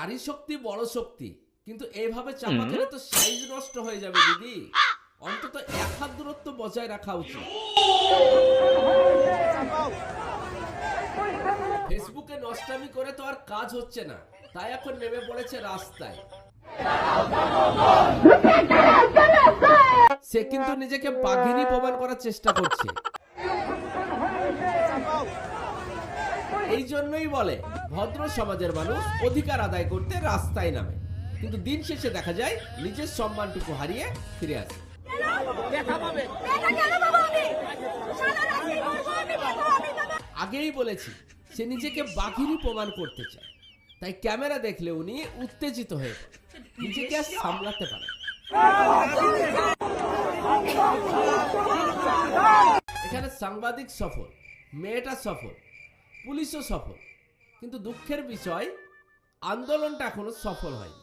নারী শক্তি বড় শক্তি, কিন্তু এইভাবে চাপা খেলে তো সাইজ নষ্ট হয়ে যাবে দিদি। অন্তত 1 হাত দূরত্ব বজায় রাখা উচিত। ফেসবুকে নষ্টামি করে তো আর কাজ হচ্ছে না, তাই এখন নেমে পড়েছে রাস্তায়। সে কিন্তু নিজেকে বাঘিনী প্রমাণ করার চেষ্টা করছে। এই জন্যই বলে ভদ্র সমাজের মানুষ অধিকার আদায় করতে রাস্তায় নামে, কিন্তু দিন শেষে দেখা যায় নিজের সম্মানটুকু হারিয়ে ফিরে আসে। আগেই বলেছি সে নিজেকে বাঘিনী প্রমাণ করতে চায়, তাই ক্যামেরা দেখলে উনি উত্তেজিত হয়ে পড়ে, নিজেকে আর সামলাতে পারে। এখানে সাংবাদিক সফল, মেয়েটা সফল, পুলিশও সফল, কিন্তু দুঃখের বিষয় আন্দোলনটা এখনো সফল হয়নি।